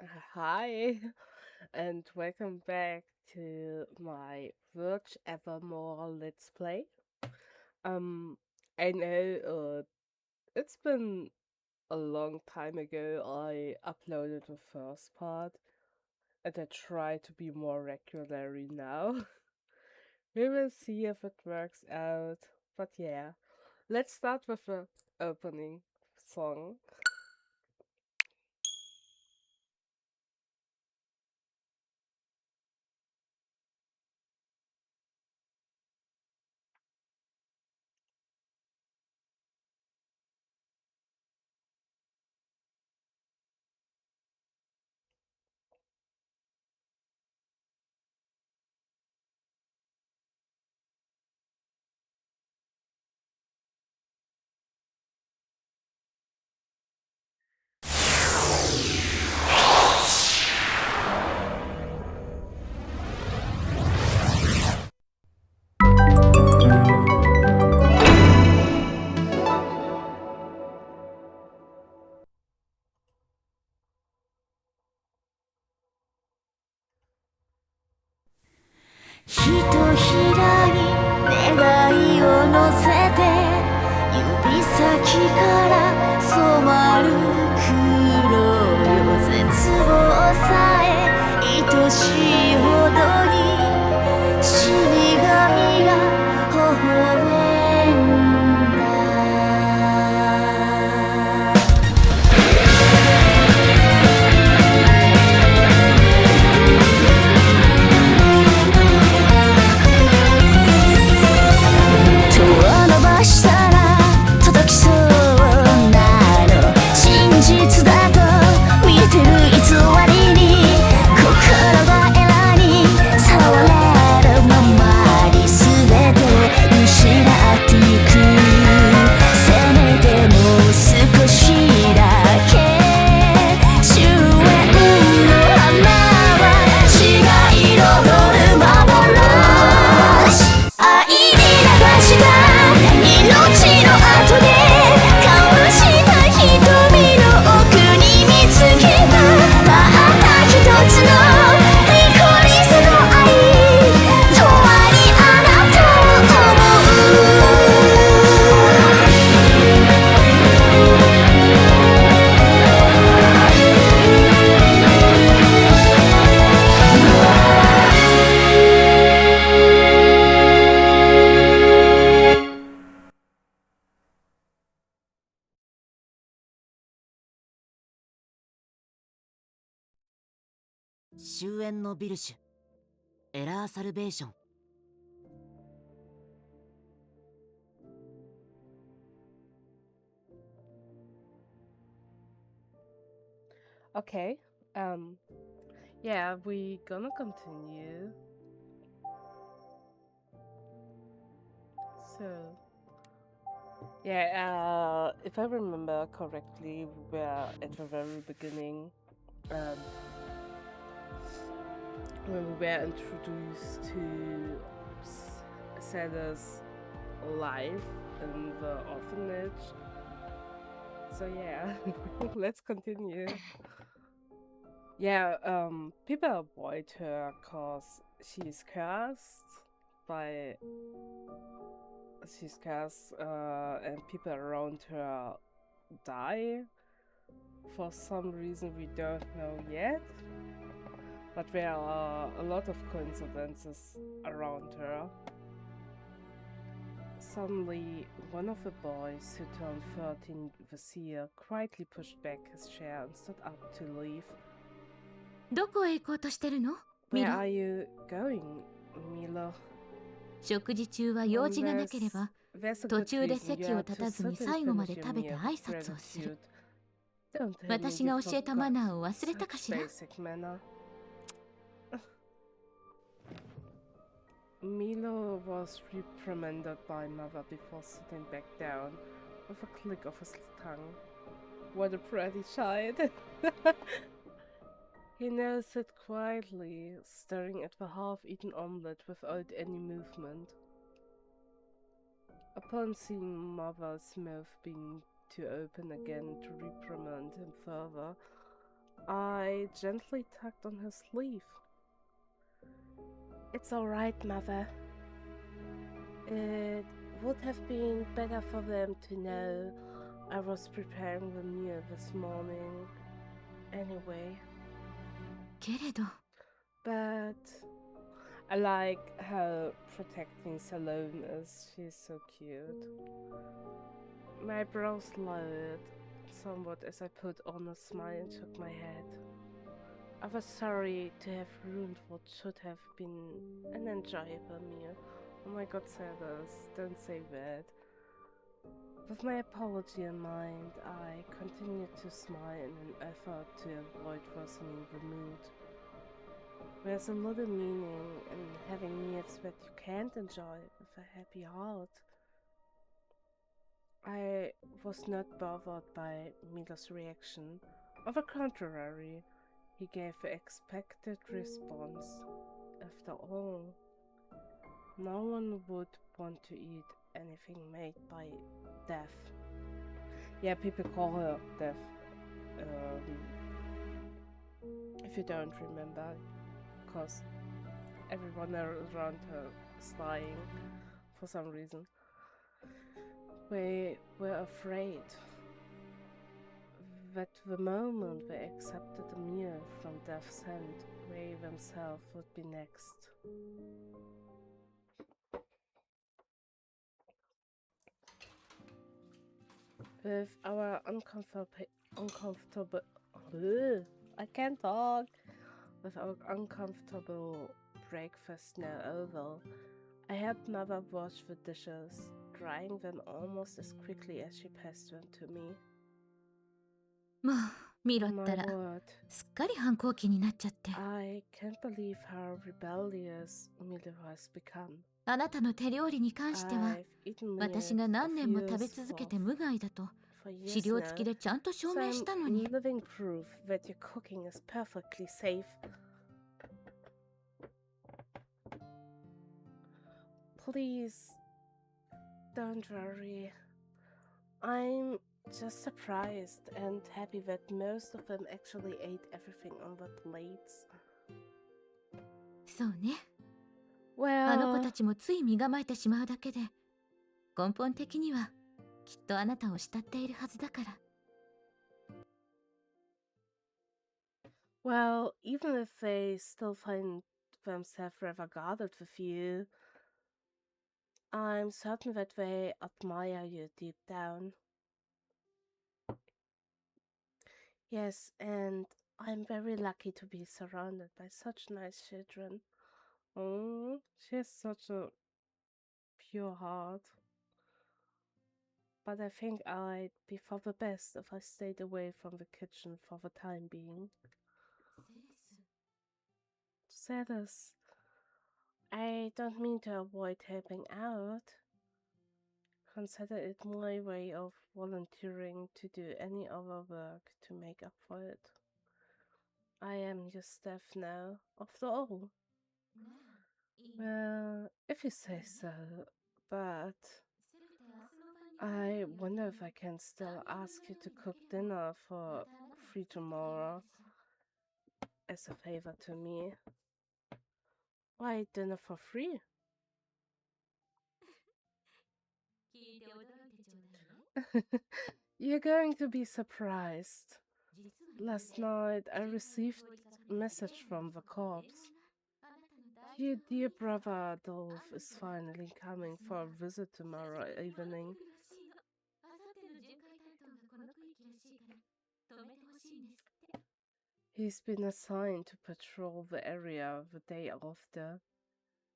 Hi, and welcome back to my Virche Evermore Let's Play. Um, I know it's been a long time ago I uploaded the first part, and I try to be more regularly now. We will see if it works out, but yeah, let's start with the opening song. Okay, um, yeah, we gonna continue. So, yeah, if I remember correctly, we were at the very beginning, um, when we were introduced to Sada's life in the orphanage. So yeah, let's continue. Yeah, people avoid her cause she's cursed by she's cursed, and people around her die for some reason we don't know yet. But there are a lot of coincidences around her. Suddenly, one of the boys who turned 13 this year quietly pushed back his chair and stood up to leave. どこへ行こうとしてるの？ Where ミロ。 are you going, Milo? 食事中は用事がなければ There's a 途 good 中で reason you 席を are 立 to たずに sit and 最後ま finish で your 食べて meal 挨 with 拶をする。 gratitude. Don't tell me 私 you が教えた forgot マナーを忘れたか such しら？ basic manner. Milo was reprimanded by mother before sitting back down with a click of his tongue. What a pretty child! He now sat quietly, staring at the half-eaten omelette without any movement. Upon seeing mother's mouth being to open again to reprimand him further, I I gently tugged on her sleeve. It's alright, Mother. It would have been better for them to know I was preparing the meal this morning anyway. けれど But I like how protecting Salome is. She's so cute. My brows lowered somewhat as I put on a smile and shook my head. I was sorry to have ruined what should have been an enjoyable meal. Oh my god, Sellers, don't say that. With my apology in mind, I continued to smile in an effort to avoid worsening the mood. There's a lot of meaning in having meals that you can't enjoy with a happy heart. I was not bothered by Milo's reaction. On the contrary, he gave the expected response. After all, no one would want to eat anything made by Death. Yeah, people call her Death. If you don't remember, because everyone around her is dying for some reason. They were afraid that the moment they accepted a meal from Death's hand, they themselves would be next. With our uncomfortable I can't talk. With our uncomfortable breakfast now over, I helped Mother wash the dishes, drying them almost as quickly as she passed them to me. もうミロっ My たら word, すっかり反抗期になっちゃって I can't believe how rebellious Milo has become. あなたの手料理に関しては I've eaten 私 meals が of 何年も食べ yours 続け for, て無害だと for 資 years 料 now, 付きでちゃんと証 so 明したのに I'm living proof that your cooking is perfectly safe. Please, don't worry. I'm just surprised and happy that most of them actually ate everything on the plates. そうねあの子 Well, たちもつい身構えてしまうだけで根本的にはきっとあなたを慕っているはずだから well, even if they still find themselves rather guarded with you, I'm certain that they admire you deep down. Yes, and I'm very lucky to be surrounded by such nice children. Oh, she has such a pure heart. But I think I'd be for the best if I stayed away from the kitchen for the time being. Sadness. I don't mean to avoid helping out. Consider it my way of volunteering to do any other work to make up for it. I am your staff now, after all. Well, if you say so, but I wonder if I can still ask you to cook dinner for free tomorrow as a favor to me. Why dinner for free? You're going to be surprised. Last night I received a message from the corps. Your dear brother Adolf is finally coming for a visit tomorrow evening. He's been assigned to patrol the area the day after,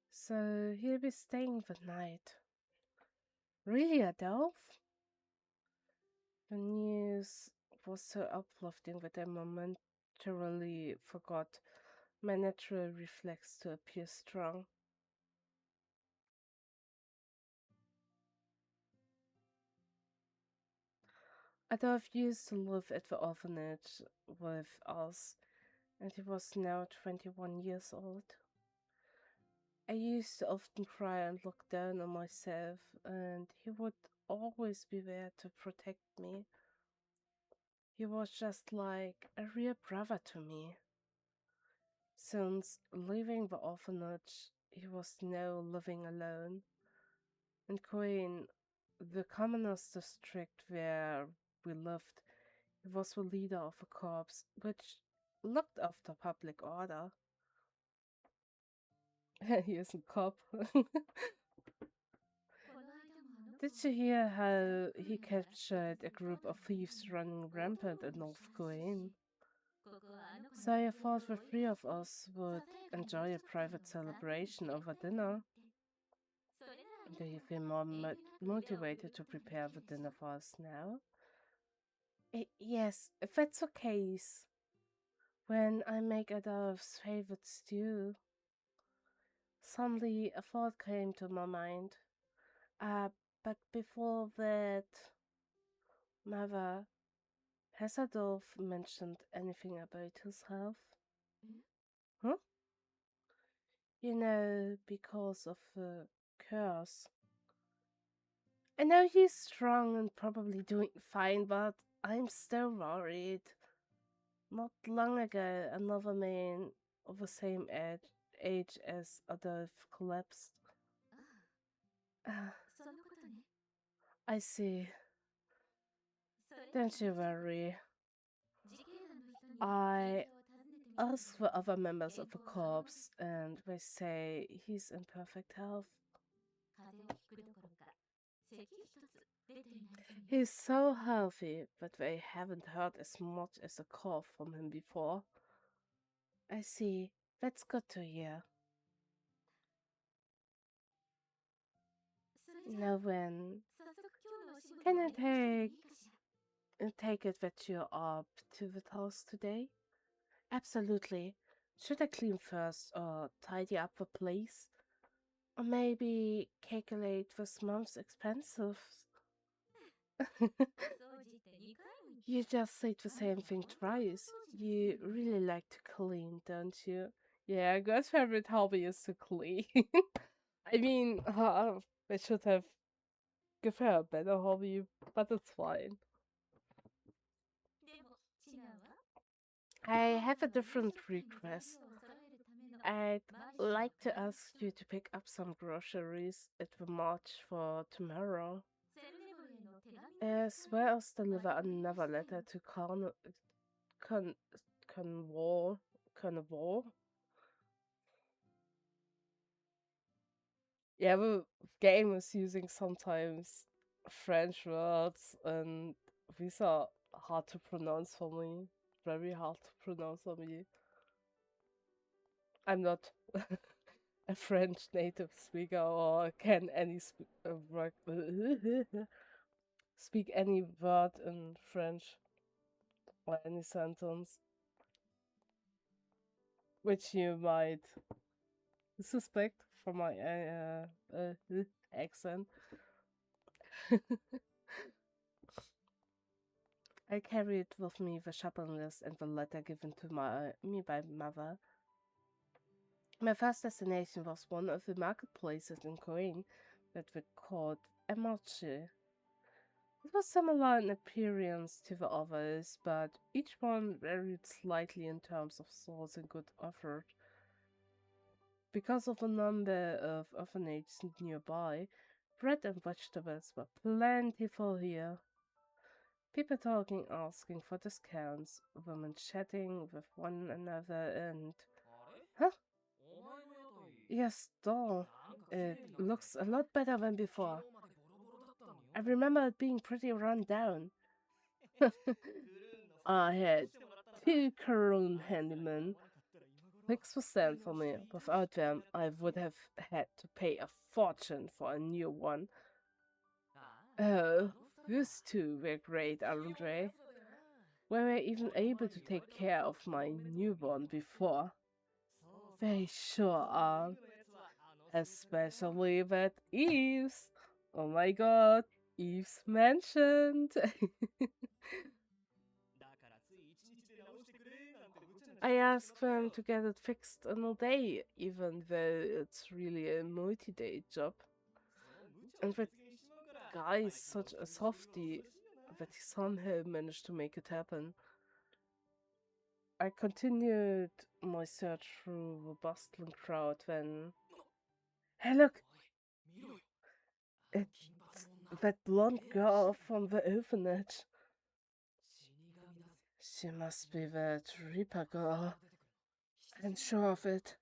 so he'll be staying the night. Really, Adolf? The news was so uplifting that I momentarily forgot my natural reflex to appear strong. Adolf used to live at the orphanage with us, and he was now 21 years old. I used to often cry and look down on myself, and he would always be there to protect me. He was just like a real brother to me. Since leaving the orphanage, he was now living alone. In Queen, the commonest district where we lived, he was the leader of a corps which looked after public order. He is a cop. Did you hear how he captured a group of thieves running rampant in North Korea? So I thought the three of us would enjoy a private celebration over dinner. Do you feel more motivated to prepare the dinner for us now? Yes, if that's the case. When I make Adolf's favorite stew, suddenly a thought came to my mind. Uh, but before that, Mother, has Adolf mentioned anything about his health? Huh? You know, because of the curse. I know he's strong and probably doing fine, but I'm still worried. Not long ago, another man of the same age as Adolf collapsed. Ah, I see. Don't you worry. I asked the other members of the corps, and they say he's in perfect health. He's so healthy that they haven't heard as much as a cough from him before. I see. That's good to hear. Now when can I take it that you're up to the task today? Absolutely. Should I clean first or tidy up the place? Or maybe calculate this month's expenses? You just said the same thing twice. You really like to clean, don't you? Yeah, God's favorite hobby is to clean. I mean, I should have given her a better hobby, but it's fine. I have a different request. I'd like to ask you to pick up some groceries at the march for tomorrow, as well as deliver another letter to Con Convol Convol. Yeah, the game is using sometimes French words, and these are hard to pronounce for me. Very hard to pronounce for me. I'm not a French native speaker or can speak any word in French or any sentence, which you might suspect from my accent. I carried with me the shopping list and the letter given to me by mother. My first destination was one of the marketplaces in Korea that were called a marché. It was similar in appearance to the others, but each one varied slightly in terms of stores and goods offered. Because of the number of orphanages nearby, bread and vegetables were plentiful here. People talking, asking for discounts, women chatting with one another, and. Huh? Yes, doll. It looks a lot better than before. I remember it being pretty run down. I had two Karen handymen. 6% for me. Without them, I would have had to pay a fortune for a new one. Oh, these two were great, aren't they? We were even able to take care of my newborn before. They sure are. Especially with Eve's. Oh my god, Eve's mentioned. I asked them to get it fixed in a day, even though it's really a multi-day job. And that guy is such a softie that he somehow managed to make it happen. I continued my search through the bustling crowd when. Hey, look! It's that blonde girl from the orphanage. She must be that Reaper girl. I'm sure of it.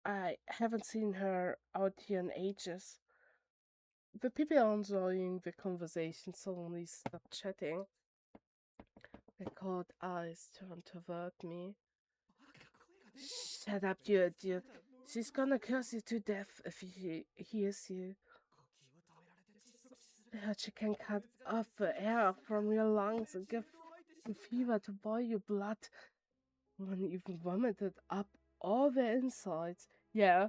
I haven't seen her out here in ages. The people enjoying the conversation suddenly stopped chatting. Their cold eyes turned toward me. Shut up, you idiot. She's gonna curse you to death if she hears you. I heard she can cut off the air from your lungs and give you fever to boil your blood. One even vomited up all the insides. Yeah,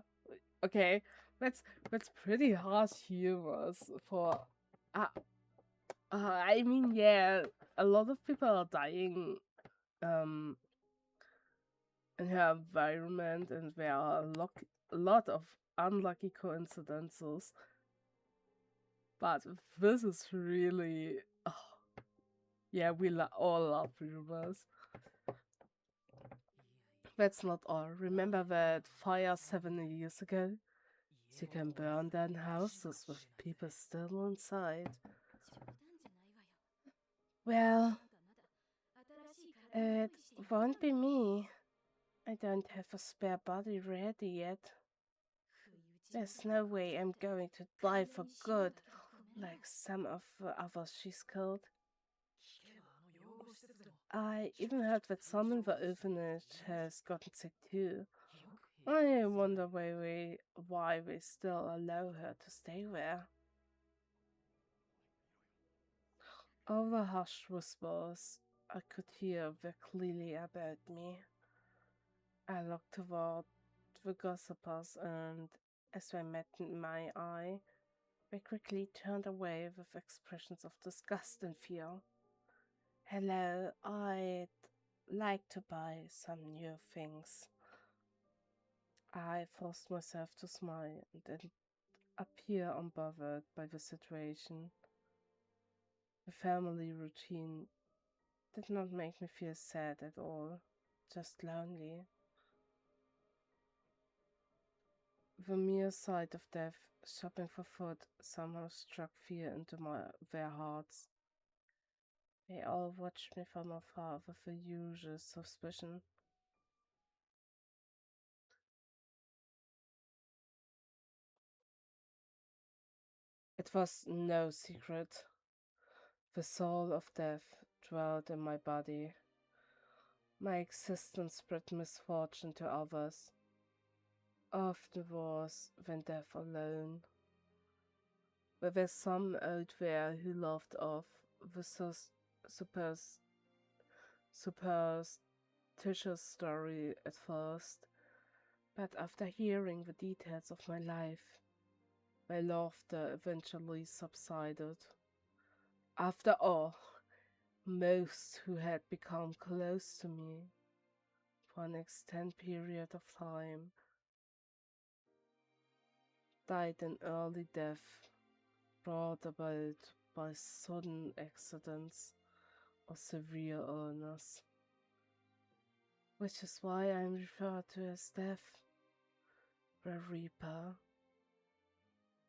okay, that's pretty harsh humor for. Uh, I mean, yeah, a lot of people are dying um in her environment, and there are a lot of unlucky coincidences. But this is really, oh, yeah, all love rumors. That's not all. Remember that fire 70 years ago? You can burn down houses with people still inside. Well, it won't be me. I don't have a spare body ready yet. There's no way I'm going to die for good, like some of the others she's killed. I even heard that some in the orphanage has gotten sick too. I wonder why we still allow her to stay there. All the hushed whispers I could hear were clearly about me. I looked toward the gossipers, and as they met my eye, they quickly turned away with expressions of disgust and fear. Hello, I'd like to buy some new things. I forced myself to smile and appear unbothered by the situation. The family routine did not make me feel sad at all, just lonely. The mere sight of death, shopping for food, somehow struck fear into their hearts. They all watched me from afar with the usual suspicion. It was no secret. The soul of death dwelt in my body. My existence spread misfortune to others. Often was when death alone. There were some out there who laughed off the suppos- superstitious story at first, but after hearing the details of my life, my laughter eventually subsided. After all, most who had become close to me for an extended period of time died in early death brought about by sudden accidents or severe illness, which is why I'm referred to as Death, the Reaper,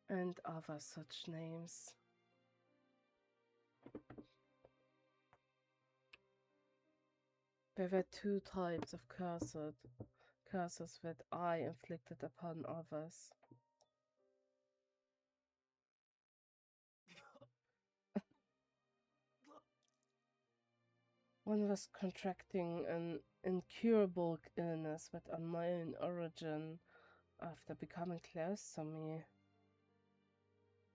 and other such names. There were two types of curses that I inflicted upon others. One was contracting an incurable illness with unknown origin after becoming close to me.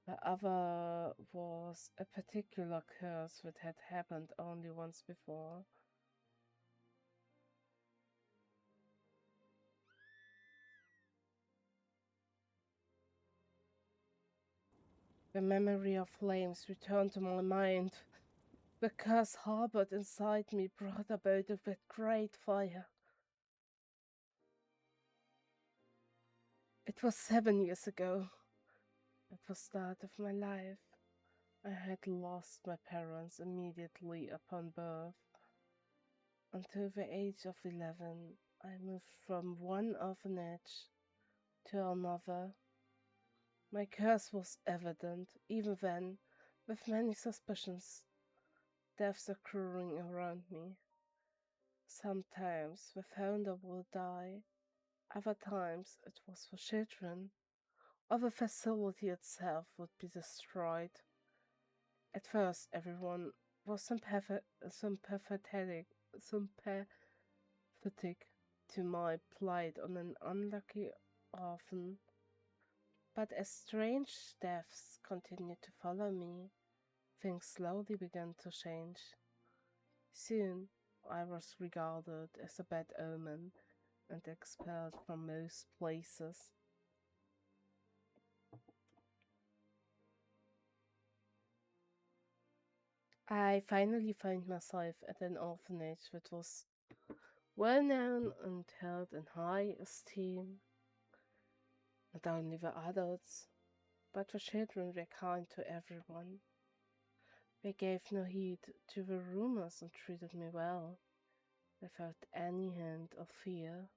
The other was a particular curse that had happened only once before. The memory of flames returned to my mind. The curse harbored inside me brought about that great fire. It was 7 years ago, at the start of my life. I had lost my parents immediately upon birth. Until the age of 11, I moved from one orphanage to another. My curse was evident, even then, with many suspicions, deaths occurring around me. Sometimes the founder will die, other times it was for children, or the facility itself would be destroyed. At first, everyone was sympathetic to my plight on an unlucky orphan, but as strange deaths continued to follow me, things slowly began to change. Soon, I was regarded as a bad omen and expelled from most places. I finally found myself at an orphanage that was well known and held in high esteem. Not only the adults, but the children were kind to everyone. They gave no heed to the rumors and treated me well, without any hint of fear.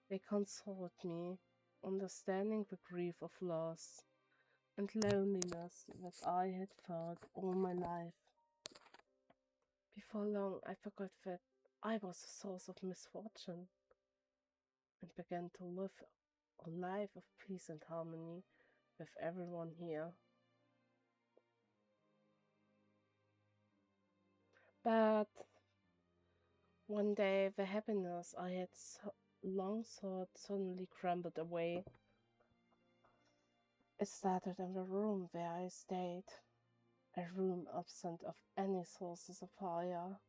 They consoled me, understanding the grief of loss and loneliness that I had felt all my life. Before long, I forgot that I was a source of misfortune and began to live a life of peace and harmony with everyone here. But one day, the happiness I had long sought suddenly crumbled away. It started in the room where I stayed, a room absent of any sources of fire.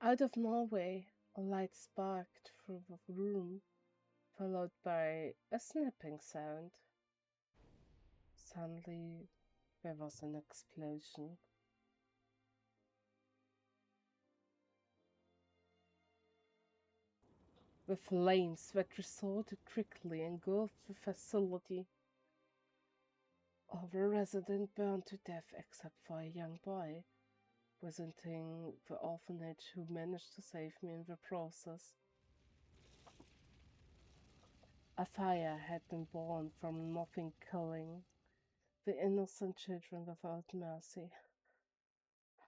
Out of nowhere, a light sparked through the room, followed by a snapping sound. Suddenly, there was an explosion. The flames that resorted quickly engulfed the facility. All the residents burned to death except for a young boy, visiting the orphanage who managed to save me in the process. A fire had been born from nothing, killing the innocent children without mercy.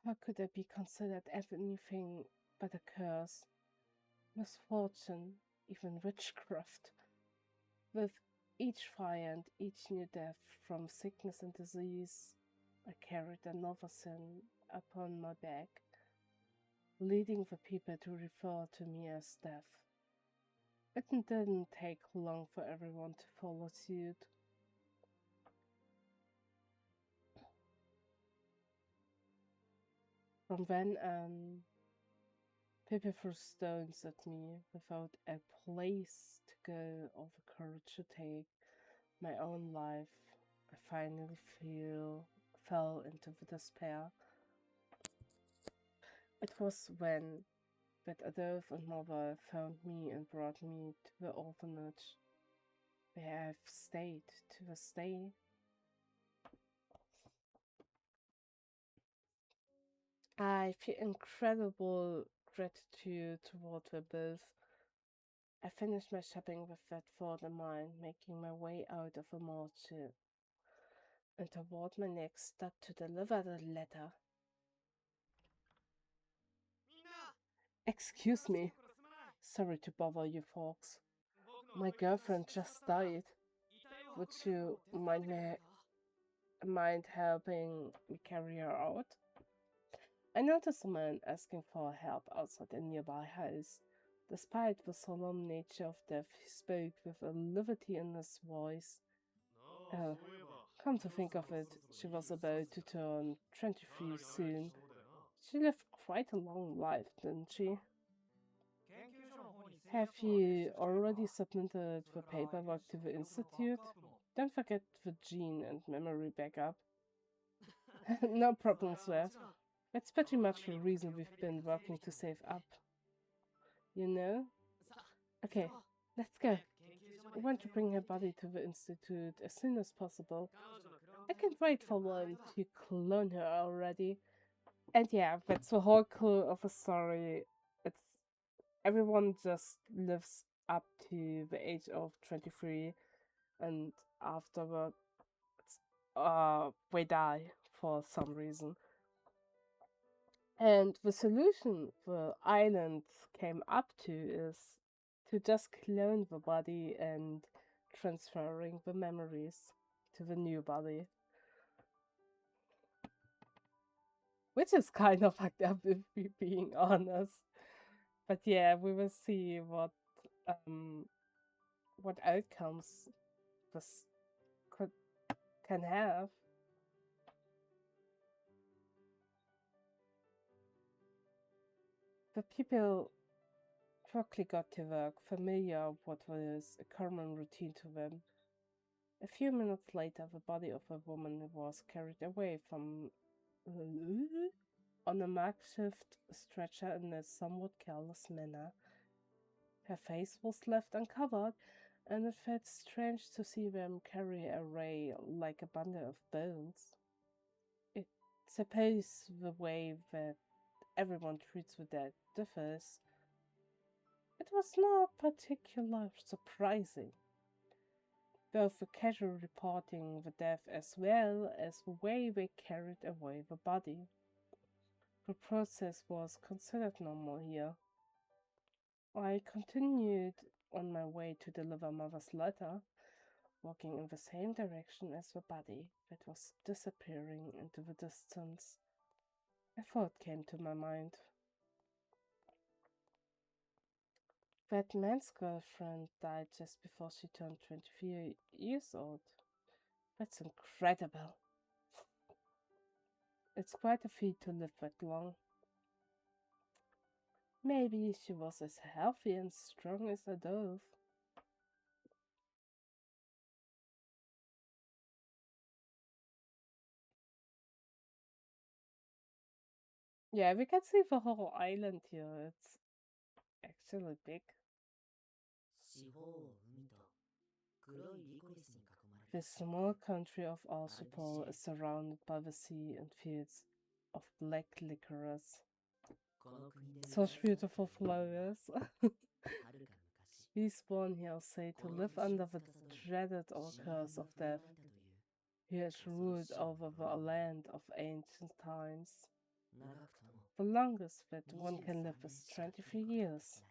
How could I be considered anything but a curse, misfortune, even witchcraft? With each fire and each new death from sickness and disease, I carried another sin upon my back, leading the people to refer to me as death. It didn't take long for everyone to follow suit. From then on, people threw stones at me without a place to go or the courage to take my own life. I finally fell into the despair. It was when that Adolf and mother found me and brought me to the orphanage, where I've stayed to this day. I feel incredible gratitude toward them both. I finished my shopping with that thought in mind, making my way out of the market and toward my next step to deliver the letter. Excuse me. Sorry to bother you folks. My girlfriend just died. Would you mind helping me carry her out? I noticed a man asking for help outside a nearby house. Despite the solemn nature of death, he spoke with a levity in his voice. Oh, come to think of it, she was about to turn 23 soon. She lived quite a long life, didn't she? Have you already submitted the paperwork to the institute? Don't forget the gene and memory backup. No problem, sir. That's pretty much the reason we've been working to save up. You know? Okay, let's go. want to bring her body to the institute as soon as possible. I can't wait for one to clone her already. And yeah, that's the whole clue of the story. It's everyone just lives up to the age of 23, and afterwards, they die for some reason. And the solution the island came up to is to just clone the body and transferring the memories to the new body. Which is kind of fucked up if we're being honest. But yeah, we will see um what outcomes this could can have. The people quickly got to work, familiar with what was a common routine to them. A few minutes later, the body of a woman was carried away from on a makeshift stretcher in a somewhat careless manner. Her face was left uncovered, and it felt strange to see them carry away like a bundle of bones. It suppose the way that everyone treats the dead differs. It was not particularly surprising, both the casual reporting the death as well as the way they carried away the body. The process was considered normal here. I continued on my way to deliver mother's letter, walking in the same direction as the body that was disappearing into the distance. A thought came to my mind. That man's girlfriend died just before she turned 23 years old. That's incredible. It's quite a feat to live that long. Maybe she was as healthy and strong as a dove. Yeah, we can see the whole island here. It's actually big. The small country of Arsupol is surrounded by the sea and fields of black licorice. Such beautiful flowers. These born here say to live under the dreaded or curse of death. He has ruled over the land of ancient times. The longest that one can live is 23 years.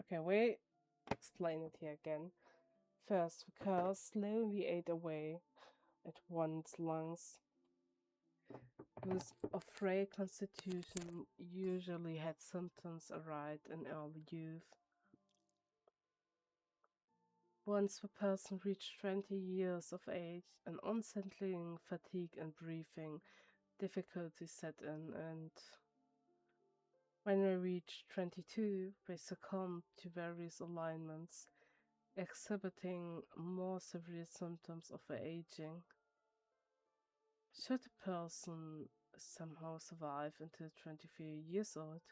Okay, wait. Explain it here again. First, the curse slowly ate away at one's lungs. Those of frail constitution usually had symptoms arise in early youth. Once the person reached 20 years of age, an unsettling fatigue and breathing difficulties set in, and when they reached 22, they succumbed to various alignments, exhibiting more severe symptoms of aging. Should a person somehow survive until 23 years old,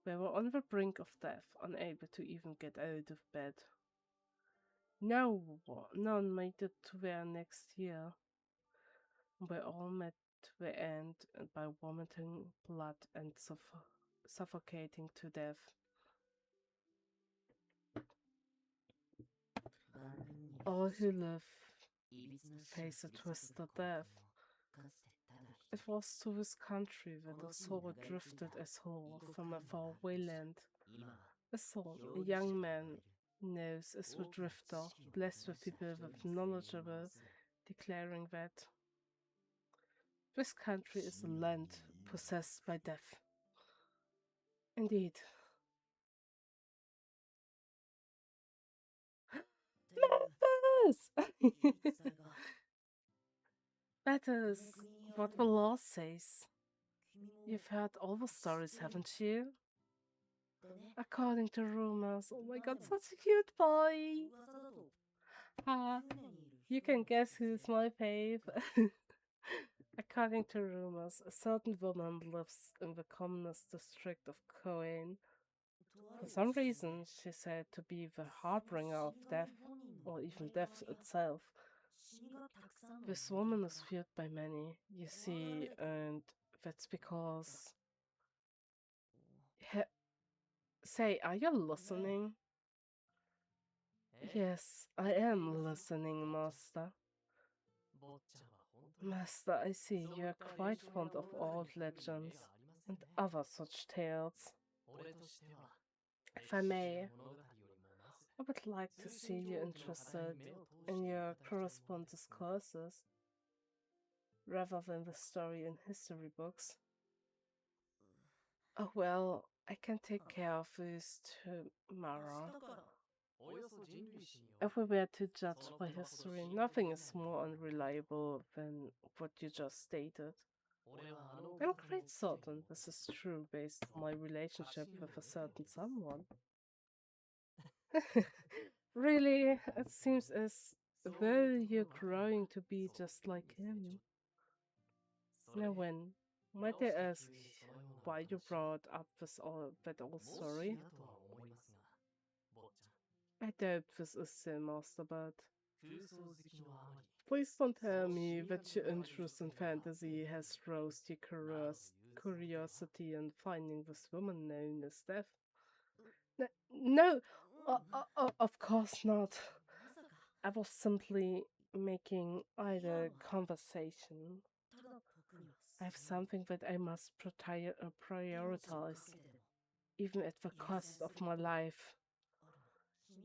they were on the brink of death, unable to even get out of bed. None made it to their next year. They all met the end by vomiting blood and suffocating to death. All who live face a twisted death. It was to this country that a soul drifted as whole from a faraway land. A soul, a young man, knows as the drifter, blessed with people with knowledgeable, declaring that this country is a land possessed by death. Indeed. Memphis! That is what the law says. You've heard all the stories, haven't you? According to rumors. Oh my god, such a cute boy! Ah, you can guess who's my fave. According to rumors, a certain woman lives in the communist district of Coen. For some reason, she said to be the harbinger of death, or even death itself. This woman is feared by many, you see, and that's because. He- Say, are you listening? Yes, I am listening, Master. Master, I see you are quite fond of old legends and other such tales. If I may, I would like to see you interested in your correspondence courses rather than the story in history books. Oh well, I can take care of this to Mara. If we were to judge by history, nothing is more unreliable than what you just stated. I'm quite certain this is true based on my relationship with a certain someone. Really, it seems as though you're growing to be just like him. Now, when might I ask why you brought up that old story? I doubt this is the master, but please don't tell me that your interest in fantasy has roused your curiosity in finding this woman known as Death. No, of course not. I was simply making idle conversation. I have something that I must prioritize, even at the cost of my life.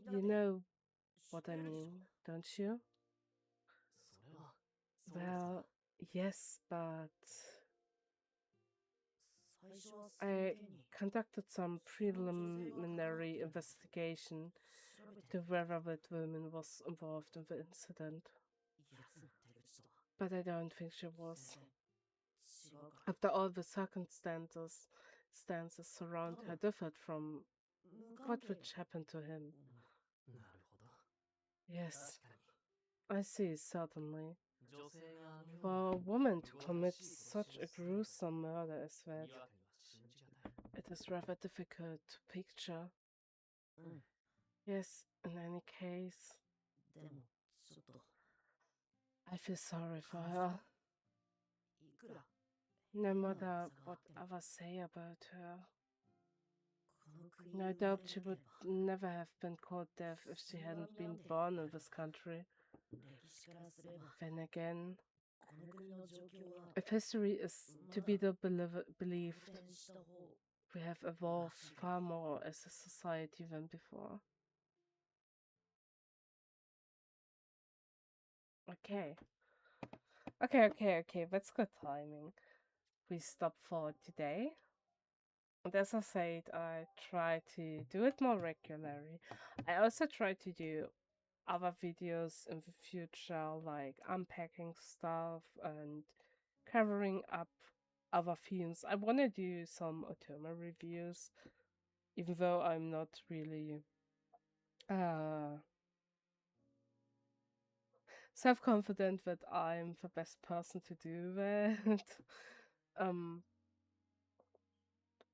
You know what I mean, don't you? Well, yes, but I conducted some preliminary investigation to whether that woman was involved in the incident, but I don't think she was. After all, the circumstances surround her differed from what which happened to him. Yes, I see, certainly. For a woman to commit such a gruesome murder as that, it is rather difficult to picture. Yes, in any case, I feel sorry for her. No matter what others say about her, no doubt she would never have been called deaf if she hadn't been born in this country. Then again, if history is to be believed, we have evolved far more as a society than before. Okay. Okay. That's good timing. We stop for today. And as I said, I try to do it more regularly. I also try to do other videos in the future, like unpacking stuff and covering up other themes. I want to do some otome reviews, even though I'm not really uh, self-confident that I'm the best person to do that. um,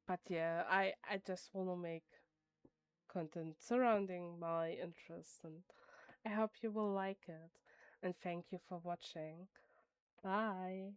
but yeah, I just want to make content surrounding my interests, and I hope you will like it. And thank you for watching. Bye.